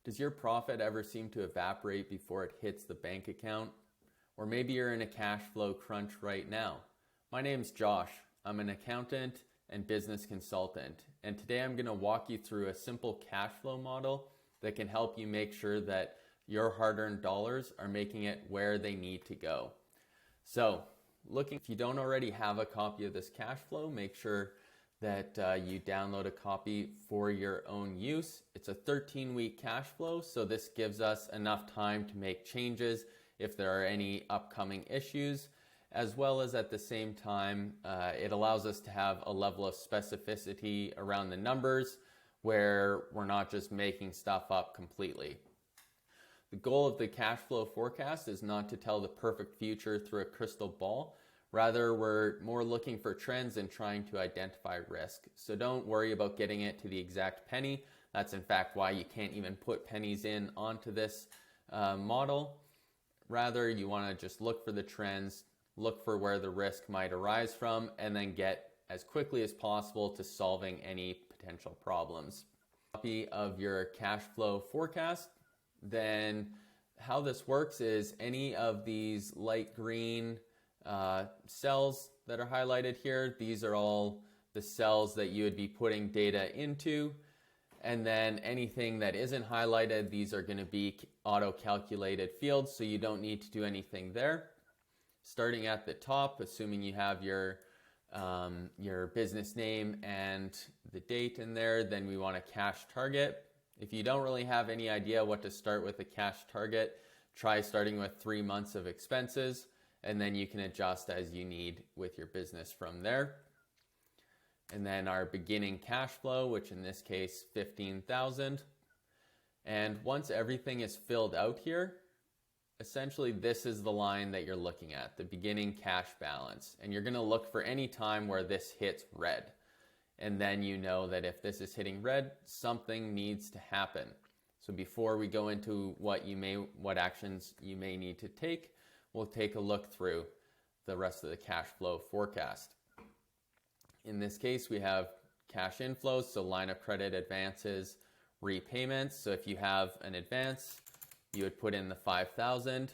Does your profit ever seem to evaporate before it hits the bank account? Or maybe you're in a cash flow crunch right now. My name's Josh. I'm an accountant and business consultant, and today I'm going to walk you through a simple cash flow model that can help you make sure that your hard-earned dollars are making it where they need to go. So, if you don't already have a copy of this cash flow, make sure that you download a copy for your own use. It's a 13-week cash flow, so this gives us enough time to make changes if there are any upcoming issues, as well as at the same time, it allows us to have a level of specificity around the numbers where we're not just making stuff up completely. The goal of the cash flow forecast is not to tell the perfect future through a crystal ball. Rather, we're more looking for trends and trying to identify risk. So don't worry about getting it to the exact penny. That's in fact why you can't even put pennies in onto this model. Rather, you want to just look for the trends, look for where the risk might arise from, and then get as quickly as possible to solving any potential problems. Copy of your cash flow forecast. Then how this works is any of these light green cells that are highlighted here, these are all the cells that you would be putting data into. And then anything that isn't highlighted, these are going to be auto-calculated fields, so you don't need to do anything there. Starting at the top, assuming you have your business name and the date in there, then we want a cash target. If you don't really have any idea what to start with a cash target, try starting with 3 months of expenses, and then you can adjust as you need with your business from there. And then our beginning cash flow, which in this case, $15,000. And once everything is filled out here, essentially this is the line that you're looking at, the beginning cash balance. And you're gonna look for any time where this hits red. And then you know that if this is hitting red, something needs to happen. So before we go into what actions you may need to take, we'll take a look through the rest of the cash flow forecast. In this case, we have cash inflows, so line of credit, advances, repayments. So if you have an advance, you would put in the $5,000.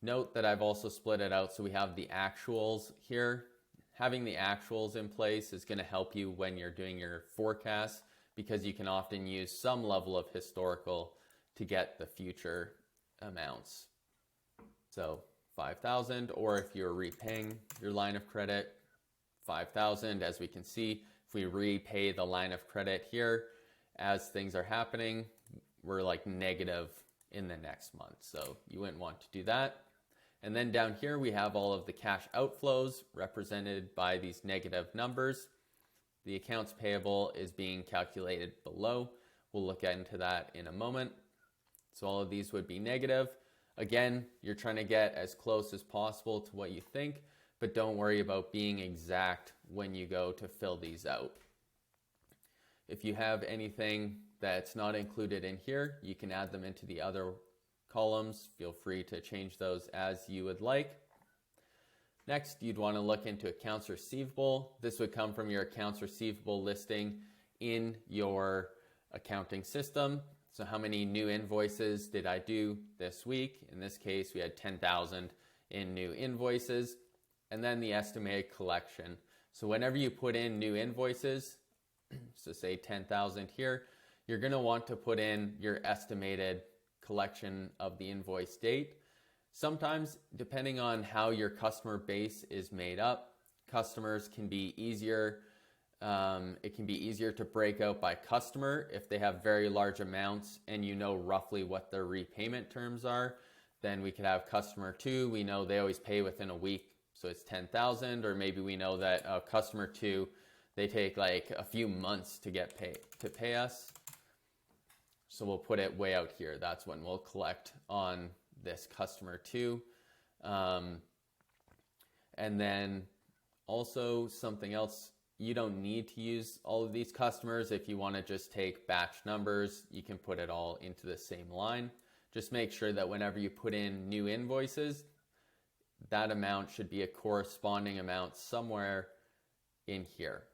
Note that I've also split it out so we have the actuals here. Having the actuals in place is going to help you when you're doing your forecast, because you can often use some level of historical to get the future amounts. So 5,000, or if you're repaying your line of credit, 5,000. As we can see, if we repay the line of credit here, as things are happening, we're like negative in the next month. So you wouldn't want to do that. And then down here, we have all of the cash outflows represented by these negative numbers. The accounts payable is being calculated below. We'll look into that in a moment. So all of these would be negative. Again, you're trying to get as close as possible to what you think, but don't worry about being exact when you go to fill these out. If you have anything that's not included in here, you can add them into the other columns. Feel free to change those as you would like. Next, you'd want to look into accounts receivable. This would come from your accounts receivable listing in your accounting system. So how many new invoices did I do this week? In this case, we had 10,000 in new invoices. And then the estimated collection. So whenever you put in new invoices, so say 10,000 here, you're going to want to put in your estimated collection of the invoice date. Sometimes, depending on how your customer base is made up, customers can be easier. It can be easier to break out by customer if they have very large amounts and you know roughly what their repayment terms are. Then we could have customer 2. We know they always pay within a week, so it's 10,000. Or maybe we know that customer 2, they take like a few months to pay us. So we'll put it way out here. That's when we'll collect on this customer 2. And then also something else, you don't need to use all of these customers. If you want to just take batch numbers, you can put it all into the same line. Just make sure that whenever you put in new invoices, that amount should be a corresponding amount somewhere in here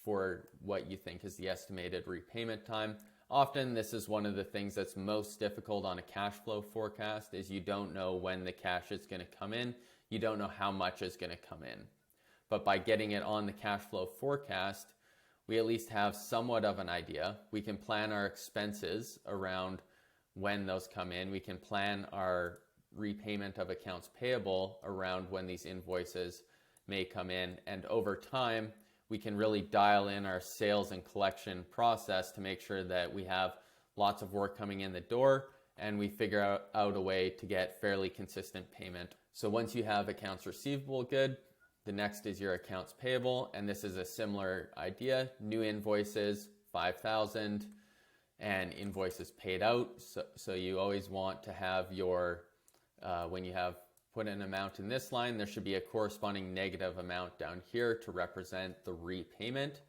for what you think is the estimated repayment time. Often this is one of the things that's most difficult on a cash flow forecast is you don't know when the cash is going to come in. You don't know how much is going to come in. But by getting it on the cash flow forecast, we at least have somewhat of an idea. We can plan our expenses around when those come in. We can plan our repayment of accounts payable around when these invoices may come in. And over time, we can really dial in our sales and collection process to make sure that we have lots of work coming in the door and we figure out a way to get fairly consistent payment. So once you have accounts receivable good, the next is your accounts payable, and this is a similar idea. New invoices, 5,000, and invoices paid out. So you always want to have your, when you have put an amount in this line, there should be a corresponding negative amount down here to represent the repayment.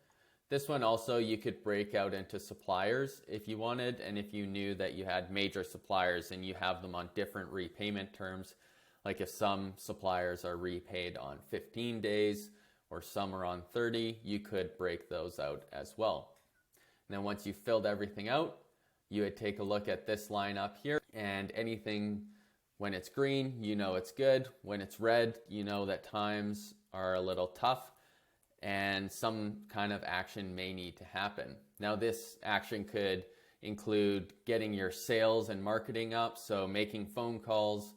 This one also you could break out into suppliers if you wanted, and if you knew that you had major suppliers and you have them on different repayment terms, like if some suppliers are repaid on 15 days or some are on 30, you could break those out as well. And then once you filled everything out, you would take a look at this line up here, and anything when it's green, you know it's good. When it's red, you know that times are a little tough and some kind of action may need to happen. Now this action could include getting your sales and marketing up, so making phone calls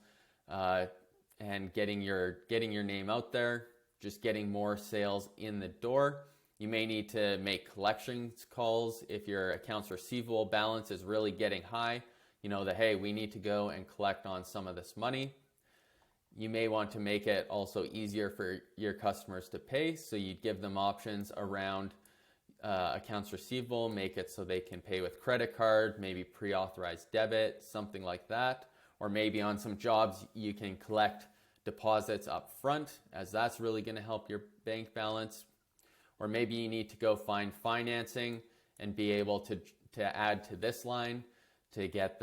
and getting your name out there, just getting more sales in the door. You may need to make collections calls if your accounts receivable balance is really getting high. You know that, hey, we need to go and collect on some of this money. You may want to make it also easier for your customers to pay, so you give them options around accounts receivable, make it so they can pay with credit card, maybe pre-authorized debit, something like that. Or maybe on some jobs you can collect deposits up front, as that's really going to help your bank balance. Or maybe you need to go find financing and be able to add to this line to get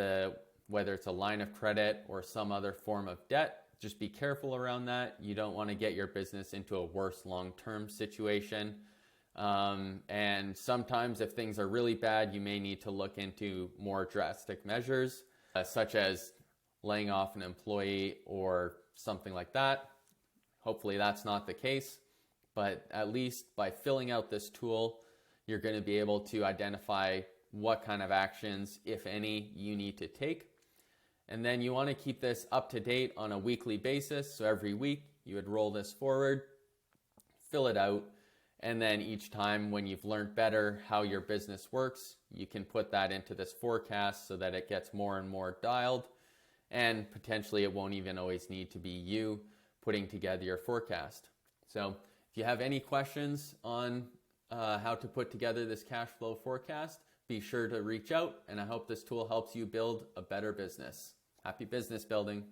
whether it's a line of credit or some other form of debt. Just be careful around that. You don't want to get your business into a worse long-term situation. And sometimes if things are really bad, you may need to look into more drastic measures, such as laying off an employee or something like that. Hopefully that's not the case, but at least by filling out this tool, you're going to be able to identify what kind of actions, if any, you need to take. And then you want to keep this up to date on a weekly basis. So every week you would roll this forward, fill it out, and then each time when you've learned better how your business works, you can put that into this forecast so that it gets more and more dialed. And potentially it won't even always need to be you putting together your forecast. So if you have any questions on how to put together this cash flow forecast, be sure to reach out, and I hope this tool helps you build a better business. Happy business building.